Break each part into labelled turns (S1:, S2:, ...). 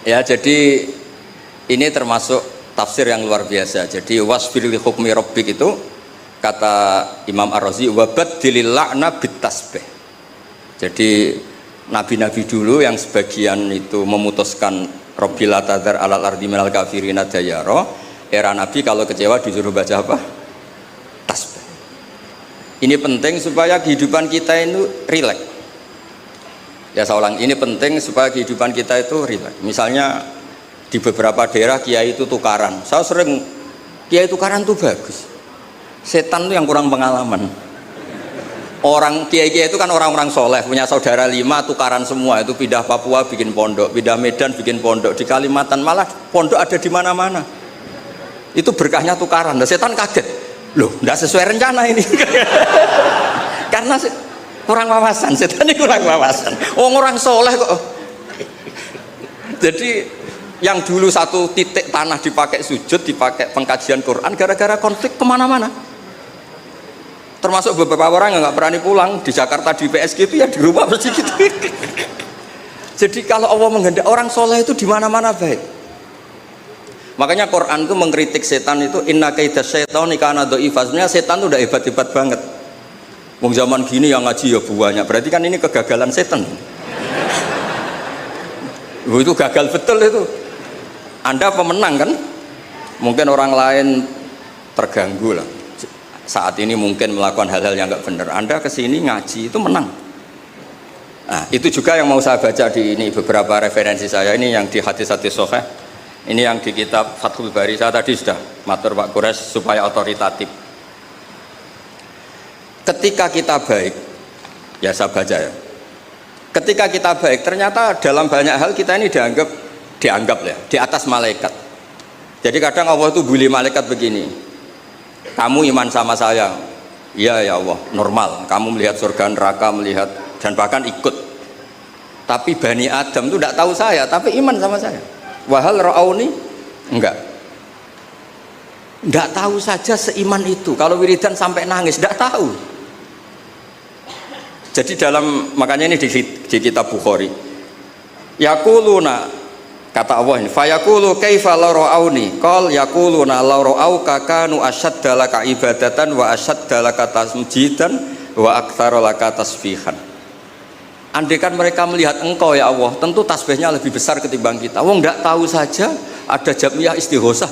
S1: Ya, jadi ini termasuk tafsir yang luar biasa. Jadi wasfir li hukmi rabbik itu kata Imam Ar-Razi wabaddilil la'na bitasbih. Jadi nabi-nabi dulu yang sebagian itu memutuskan Rabbil atadzar alal ardi minal kafirina dayara, era nabi kalau kecewa disuruh baca apa? Tasbih. Ini penting supaya kehidupan kita itu rileks. Ya saya ulang, ini penting supaya kehidupan kita itu rileks. Misalnya di beberapa daerah kiai itu tukaran. Saya sering kiai tukaran itu bagus. Setan itu yang kurang pengalaman. Orang kiai-kiai itu kan orang-orang soleh, punya saudara 5 tukaran semua, itu pindah Papua bikin pondok, pindah Medan bikin pondok, di Kalimantan malah pondok ada di mana-mana. Itu berkahnya tukaran. Nah, setan kaget, loh, tidak sesuai rencana ini. Karena kurang wawasan, setan ini kurang wawasan. Orang soleh kok. Jadi yang dulu satu titik tanah dipakai sujud, dipakai pengkajian Quran, gara-gara konflik kemana-mana. Termasuk beberapa orang yang nggak berani pulang di Jakarta di PSG itu ya di rumah mesti gitu. Jadi kalau Allah menghendaki orang soleh itu di mana-mana baik. Makanya Quran itu mengkritik setan itu inna kaidas syaitani kana dhaifa. Sebenarnya setan itu udah hebat-hebat banget. Wong zaman gini yang ngaji ya banyak. Berarti kan ini kegagalan setan. Itu gagal betul itu. Anda pemenang kan? Mungkin orang lain terganggu lah. Saat ini mungkin melakukan hal-hal yang nggak benar. Anda kesini ngaji itu menang. Nah, itu juga yang mau saya baca di ini beberapa referensi saya ini yang di hadis-hadis sahih. Ini yang di kitab Fathul Bari. Saya tadi sudah matur Pak Kures supaya otoritatif. Ketika kita baik, ya saya baca ya. Ketika kita baik, ternyata dalam banyak hal kita ini dianggap ya di atas malaikat. Jadi kadang Allah itu bully malaikat begini. Kamu iman sama saya, iya ya Allah, normal. Kamu melihat surga neraka, melihat dan bahkan ikut. Tapi Bani Adam itu tidak tahu saya, tapi iman sama saya. Wahal ra'auni, enggak. Enggak tahu saja seiman itu. Kalau wiridan sampai nangis, enggak tahu. Jadi dalam makanya ini di kitab Bukhari. Yaquluna kata Allah ini, fayaqulu kaifa la ra'auni qal yaquluna la ra'auka kanu ashadda laka ibadatan wa ashadda laka tasjidan wa aktsara laka tasbihan. Andaikan mereka melihat engkau ya Allah, tentu tasbihnya lebih besar ketimbang kita. Wong enggak tahu saja ada jamiah istighosah.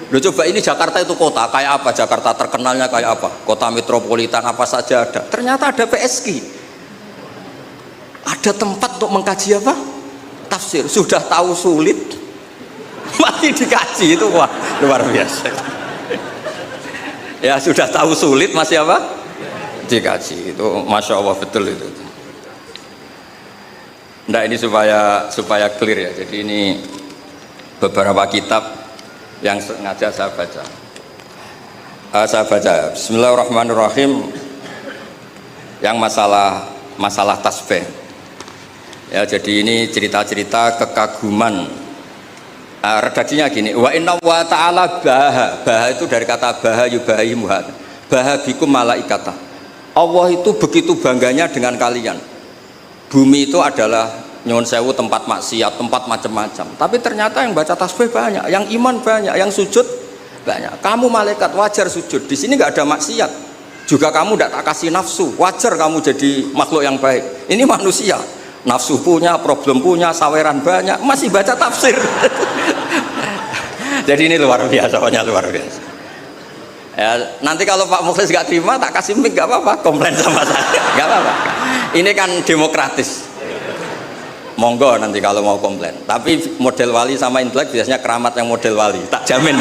S1: Loh coba ini Jakarta itu kota kayak apa? Jakarta terkenalnya kayak apa? Kota metropolitan apa saja ada. Ternyata ada PSG. Ada tempat untuk mengkaji apa? Tafsir. Sudah tahu sulit masih dikaji, itu wah luar biasa. Ya sudah tahu sulit masih apa? Dikaji. Itu Masya Allah betul itu. Nah ini supaya clear ya. Jadi ini beberapa kitab yang sengaja saya baca. Saya baca Bismillahirrahmanirrahim yang masalah tasbih. Ya, jadi ini cerita-cerita kekaguman. Redaksinya gini, wa inna wa ta'ala baha itu dari kata baha yubahi muhad. Baha bikum malaikata. Allah itu begitu bangganya dengan kalian. Bumi itu adalah nyuwun sewu tempat maksiat, tempat macam-macam. Tapi ternyata yang baca tasbih banyak, yang iman banyak, yang sujud banyak. Kamu malaikat wajar sujud. Di sini nggak ada maksiat. Juga kamu tidak tak kasih nafsu. Wajar kamu jadi makhluk yang baik. Ini manusia. Nafsu punya, problem punya, saweran banyak, masih baca tafsir. Jadi ini luar biasa, pokoknya luar biasa. Ya, nanti kalau Pak Mukhlis nggak terima, tak kasih mic nggak apa-apa, komplain sama saya, nggak apa-apa. Ini kan demokratis. Monggo nanti kalau mau komplain. Tapi model wali sama intelek biasanya keramat yang model wali, tak jamin.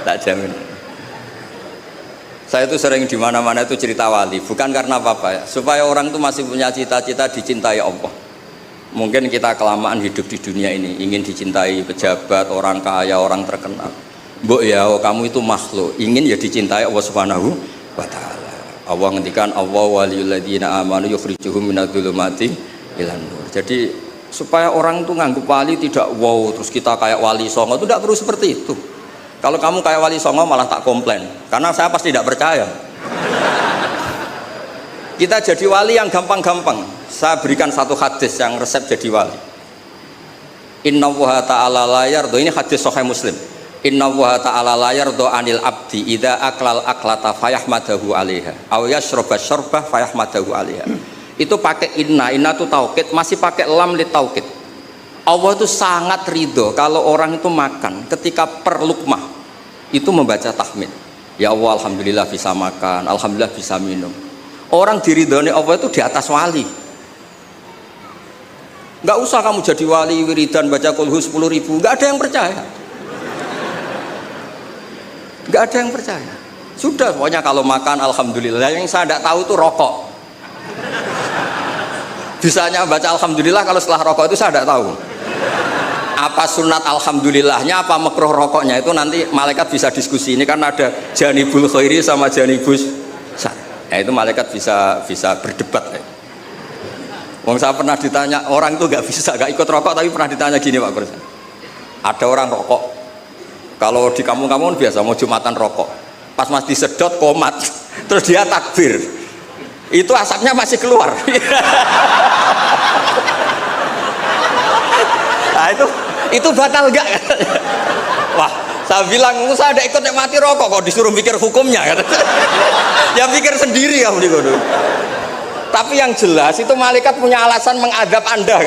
S1: Tak jamin. Saya itu sering di mana-mana itu cerita wali, bukan karena apa-apa ya, supaya orang itu masih punya cita-cita dicintai Allah. Mungkin kita kelamaan hidup di dunia ini, ingin dicintai pejabat, orang kaya, orang terkenal. Mbok ya, kamu itu makhluk, ingin ya dicintai Allah Subhanahu wa taala. Allah ngendikan Allah waliyul ladzina amanu yukhrijuhum minadz-dzulumati ilan nur. Jadi supaya orang itu nganggep wali tidak wow, terus kita kayak wali songo, itu tidak perlu seperti itu. Kalau kamu kayak wali songo malah tak komplain, karena saya pasti tidak percaya. Kita jadi wali yang gampang-gampang. Saya berikan satu hadis yang resep jadi wali. Innallaha ta'ala la yardo, ini hadis sahih Muslim. Innallaha ta'ala la yardo anil abdi idza aklal aklata fayahmadahu 'alaiha aw yashraba syarbah fayahmadahu 'alaiha. Itu pakai inna itu taukid, masih pakai lam li taukid. Allah itu sangat ridho kalau orang itu makan ketika per lukmah itu membaca tahmid. Ya Allah, alhamdulillah bisa makan, alhamdulillah bisa minum. Orang diridhoni Allah itu di atas wali. Nggak usah kamu jadi wali wiridan baca kulhu 10.000, nggak ada yang percaya. Nggak ada yang percaya. Sudah, pokoknya kalau makan alhamdulillah. Yang saya tidak tahu itu rokok. Bisanya baca alhamdulillah kalau setelah rokok itu saya tidak tahu. Apa sunat alhamdulillahnya, apa makruh rokoknya itu nanti malaikat bisa diskusi. Ini kan ada janibul khairi sama janibus syarr. Ya, itu malaikat bisa berdebat. Ya. Wong saya pernah ditanya, orang itu nggak ikut rokok, tapi pernah ditanya gini Pak Kursa. Ada orang rokok, kalau di kampung-kampung biasa mau jumatan rokok, pas mas disedot komat, terus dia takbir, itu asapnya masih keluar. Nah itu batal nggak? Wah, saya bilang saya ada ikut mati rokok, kok disuruh mikir hukumnya? Ya pikir sendiri ya dulu. Tapi yang jelas itu malaikat punya alasan mengadab Anda.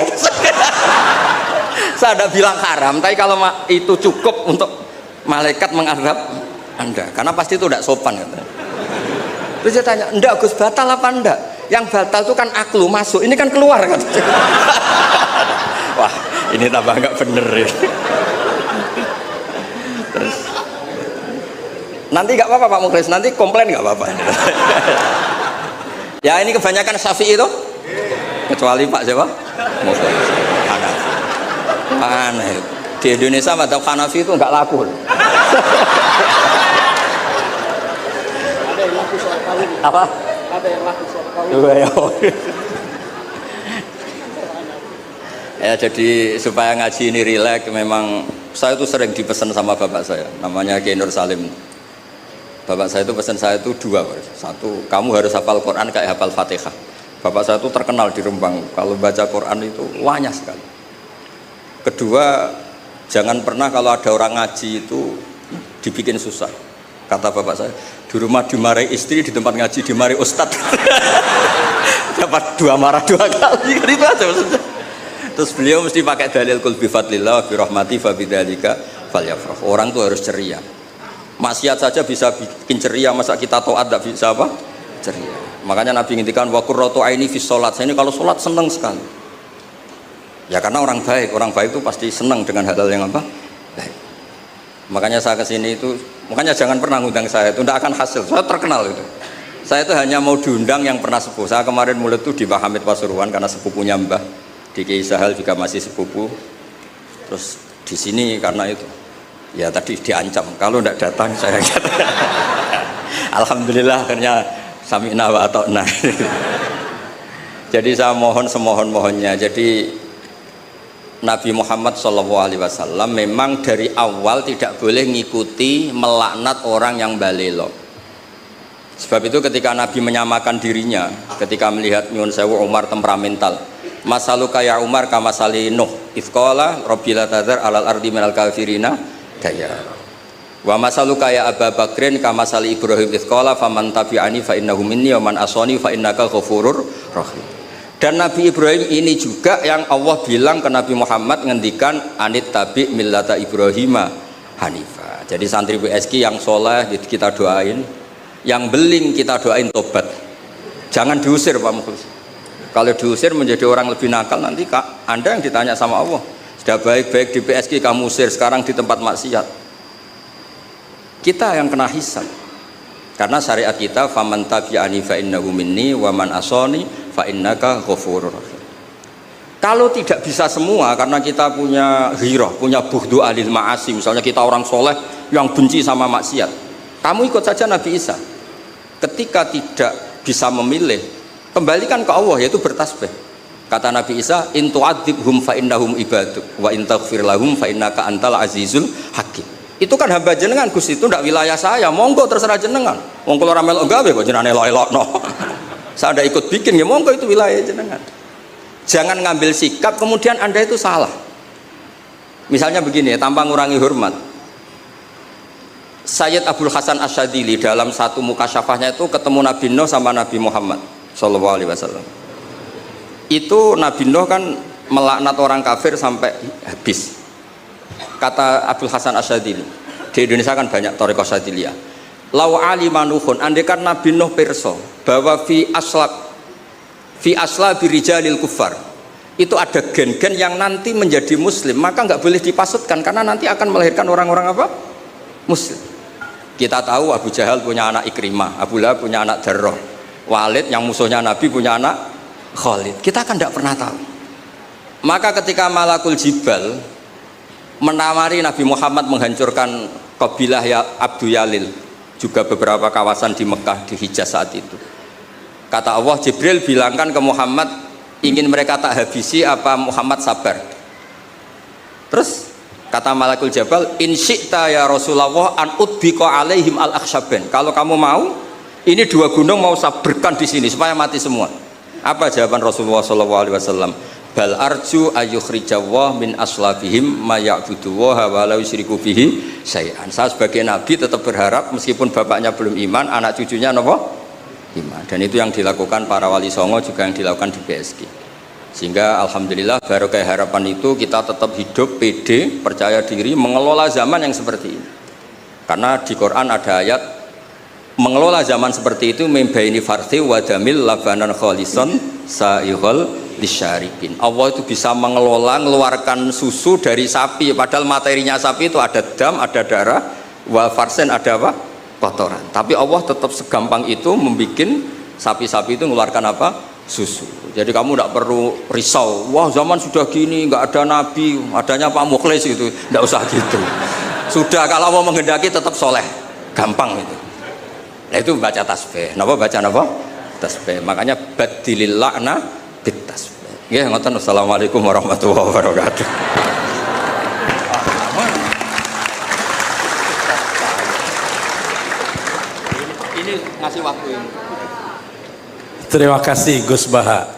S1: Saya tidak bilang haram, tapi kalau itu cukup untuk malaikat mengadab Anda, karena pasti itu tidak sopan. Terus dia tanya, enggak Gus, batal apa enggak? Yang batal itu kan aklu masuk, ini kan keluar kan? Wah, ini tambah nggak bener ya. Terus nanti nggak apa-apa Pak Mukhlis, nanti komplain nggak apa-apa. Ya ini kebanyakan Syafi'i itu, kecuali Pak siapa? Mukhlis. Hanafi. Aneh. Di Indonesia madzhab Hanafi itu nggak laku.
S2: Ada yang laku soal kawin.
S1: Apa?
S2: Ada yang laku soal kawin.
S1: Ya jadi supaya ngaji ini rileks, memang saya itu sering dipesan sama bapak saya, namanya Kiai Nur Salim. Bapak saya itu pesan saya itu dua, satu kamu harus hafal Quran kayak hafal Fatihah. Bapak saya itu terkenal di Rembang kalau baca Quran itu wanyah sekali. Kedua, jangan pernah kalau ada orang ngaji itu dibikin susah. Kata bapak saya, di rumah dimarahi istri, di tempat ngaji dimarahi ustadz. Dapat dua marah dua kali, itu aja maksudnya. Terus beliau mesti pakai dalil kul bi fadlillah wa bi rahmati fa bidzalika falyafrah. Orang tuh harus ceria. Maksiat saja bisa bikin ceria, masa kita taat tidak bisa apa? Ceria. Makanya Nabi ngintikan wa qurratu aini fi sholat. Saya ini kalau sholat senang sekali. Ya karena orang baik itu pasti senang dengan hal-hal yang apa? Baik. Makanya saya kesini itu, makanya jangan pernah ngundang saya, itu tidak akan hasil. Saya terkenal itu. Saya itu hanya mau diundang yang pernah sepuh. Saya kemarin mulai itu di Pak Hamid Pasuruan karena sepupunya Mbah. Di Kiai Sahal juga masih sepupu. Terus di sini karena itu. Ya tadi diancam kalau tidak datang saya kata. Alhamdulillah akhirnya sami'na wa ata'na. Jadi saya mohon semohon-mohonnya. Jadi Nabi Muhammad SAW memang dari awal tidak boleh ngikuti melaknat orang yang balelo. Sebab itu ketika Nabi menyamakan dirinya, ketika melihat Nyun Sewu Umar temperamental, masaluka ya Umar kamasali Nuh ifqala Rabbila tadzar alal ardi minal kafirina daya. Wa masaluka ya Abu Bakrin kamasali Ibrahim ifqala faman tabi'ani fa innahu minni wa man asani fa innaka ghafurur rahim. Dan Nabi Ibrahim ini juga yang Allah bilang ke Nabi Muhammad ngendikan anit tabi millata Ibrahima hanifa. Jadi santri BSK yang soleh kita doain, yang beling kita doain tobat. Jangan diusir Pak Mukhlis. Kalau diusir menjadi orang lebih nakal, nanti Anda yang ditanya sama Allah. Sudah baik-baik di PSG kamu usir, sekarang di tempat maksiat. Kita yang kena hisab. Karena syariat kita faman tabi'ani fa innahu minni wa man asani fa innaka ghafurur rahim. Kalau tidak bisa semua karena kita punya ghirah, punya bughdu alil ma'asi, misalnya kita orang soleh yang benci sama maksiat. Kamu ikut saja Nabi Isa. Ketika tidak bisa memilih, kembalikan ke Allah, yaitu bertasbih. Kata Nabi Isa, in tu'adzibhum fa innahum ibaduk wa in taghfir lahum fa innaka antal azizul hakim. Itu kan hamba jenengan Gus, itu ndak wilayah saya, monggo terserah jenengan. Wong kula ora melok gawe kok jenengan elok-elokno. Saya ndak ikut bikin ya, monggo itu wilayah jenengan. Jangan ngambil sikap kemudian Anda itu salah. Misalnya begini, tanpa ngurangi hormat, Sayyid Abdul Hasan Asyadili dalam satu mukasyafahnya itu ketemu Nabi Nuh sama Nabi Muhammad Shallallahu Alaihi Wasallam. Itu Nabi Nuh kan melaknat orang kafir sampai habis. Kata Abdul Hasan Asyadili, di Indonesia kan banyak thariqah Syadiliyah. Lau alima Nuhun, andekan Nabi Nuh pirsa bahwa fi asla birijalil kufar, itu ada gen-gen yang nanti menjadi muslim, maka nggak boleh dipasutkan karena nanti akan melahirkan orang-orang apa? Muslim. Kita tahu Abu Jahal punya anak Ikrimah, Abu Lahab punya anak Darrah, Walid yang musuhnya Nabi punya anak Khalid. Kita kan tidak pernah tahu. Maka ketika Malakul Jibal menamari Nabi Muhammad menghancurkan kabilah ya Abdu Yalil, juga beberapa kawasan di Mekah, di Hijaz saat itu, kata Allah, Jibril bilangkan ke Muhammad, ingin mereka tak habisi apa Muhammad sabar. Terus kata Malakul Jabal, in syi'ta ya Rasulullah an udbiko alaihim al-akhsyaben, kalau kamu mau ini dua gunung mau sabarkan di sini supaya mati semua. Apa jawaban Rasulullah SAW? Bal arju ayyukhrijawah min aslabihim ma ya'budu wa la yusyriku bihi syai'an. Saya sebagai nabi tetap berharap meskipun bapaknya belum iman, anak cucunya apa? Iman. Dan itu yang dilakukan para wali songo, juga yang dilakukan di PSG. Sehingga alhamdulillah barokah harapan itu kita tetap hidup pede, percaya diri mengelola zaman yang seperti ini. Karena di Quran ada ayat mengelola zaman seperti itu, membaini farthi wadamil labanan kholison sa'ihol disyarikin. Allah itu bisa mengelola, mengeluarkan susu dari sapi, padahal materinya sapi itu ada dam, ada darah, wal farsen ada apa? Kotoran. Tapi Allah tetap segampang itu membuat sapi-sapi itu mengeluarkan apa? Susu. Jadi kamu tidak perlu risau, wah zaman sudah gini nggak ada nabi, adanya Pak Mukhlis gitu, tidak usah gitu. Sudah, kalau mau menghendaki tetap soleh, gampang itu. Nah itu baca tasbih. Napa baca napa? Tasbih. Makanya badilil la'na bit tasbih. Nggih, ngoten. Assalamualaikum warahmatullahi wabarakatuh. Ini ngasih waktu ini.
S3: Terima kasih Gus Baha.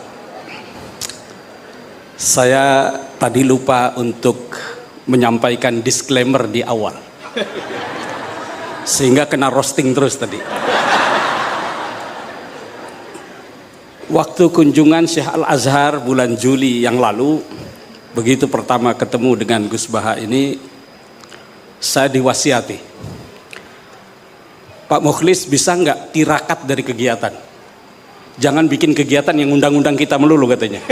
S3: Saya tadi lupa untuk menyampaikan disclaimer di awal, sehingga kena roasting terus tadi. Waktu kunjungan Syekh Al-Azhar bulan Juli yang lalu, begitu pertama ketemu dengan Gus Baha ini, saya diwasiati, Pak Mukhlis bisa nggak tirakat dari kegiatan? Jangan bikin kegiatan yang undang-undang kita melulu katanya.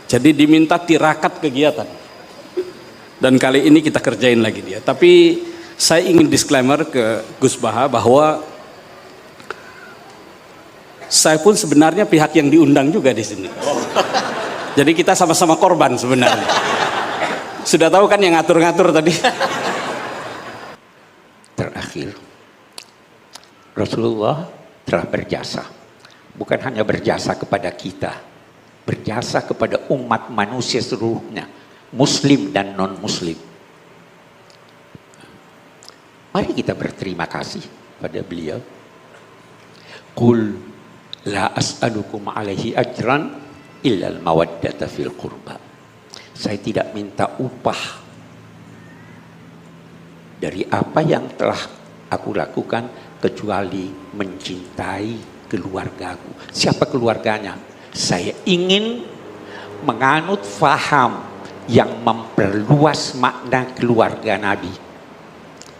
S3: Jadi diminta tirakat kegiatan. Dan kali ini kita kerjain lagi dia. Tapi saya ingin disclaimer ke Gus Baha bahwa saya pun sebenarnya pihak yang diundang juga di sini. Jadi kita sama-sama korban sebenarnya. Sudah tahu kan yang ngatur-ngatur tadi.
S4: Terakhir, Rasulullah telah berjasa, bukan hanya berjasa kepada kita, berjasa kepada umat manusia seluruhnya, muslim dan non muslim. Mari kita berterima kasih pada beliau. Qul la as'alukum alaihi ajran illal mawaddata fil qurba. Saya tidak minta upah dari apa yang telah aku lakukan kecuali mencintai keluargaku. Siapa keluarganya? Saya ingin menganut faham yang memperluas makna keluarga Nabi.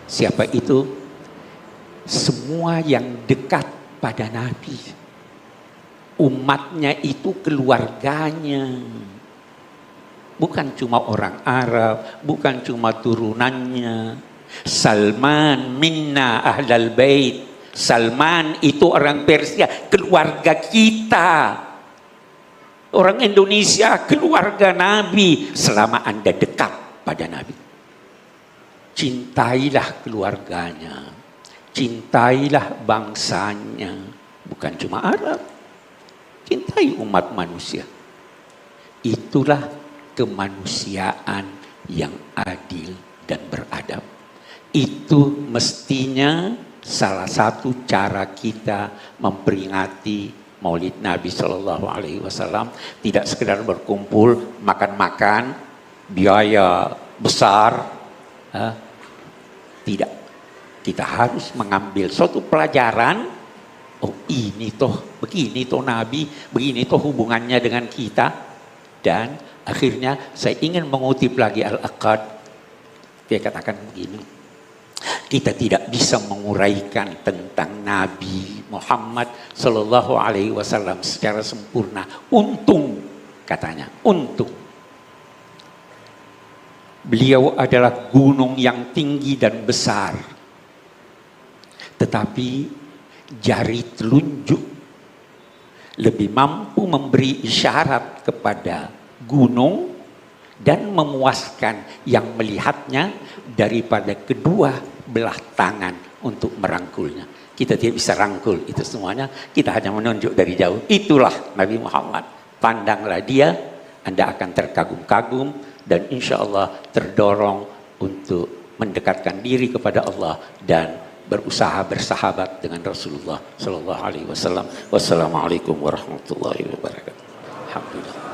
S4: Siapa itu? Semua yang dekat pada Nabi. Umatnya itu keluarganya. Bukan cuma orang Arab, bukan cuma turunannya. Salman minna ahlal bait. Salman itu orang Persia, keluarga kita. Orang Indonesia, keluarga Nabi. Selama Anda dekat pada Nabi, cintailah keluarganya, cintailah bangsanya. Bukan cuma Arab, cintai umat manusia. Itulah kemanusiaan yang adil dan beradab. Itu mestinya salah satu cara kita memperingati Maulid Nabi Shallallahu Alaihi Wasallam. Tidak sekedar berkumpul, makan-makan, biaya besar. Tidak. Kita harus mengambil suatu pelajaran. Oh, ini toh, begini toh Nabi, begini toh hubungannya dengan kita. Dan akhirnya saya ingin mengutip lagi Al-Aqad. Dia katakan begini. Kita tidak bisa menguraikan tentang Nabi Muhammad Sallallahu Alaihi Wasallam secara sempurna. Untung, katanya, untung. Beliau adalah gunung yang tinggi dan besar. Tetapi jari telunjuk lebih mampu memberi isyarat kepada gunung dan memuaskan yang melihatnya daripada kedua belah tangan untuk merangkulnya. Kita tidak bisa rangkul itu semuanya, kita hanya menunjuk dari jauh. Itulah Nabi Muhammad. Pandanglah dia, Anda akan terkagum-kagum dan insya Allah terdorong untuk mendekatkan diri kepada Allah dan berusaha bersahabat dengan Rasulullah Sallallahu Alaihi Wasallam. Wassalamualaikum warahmatullahi wabarakatuh. Alhamdulillah.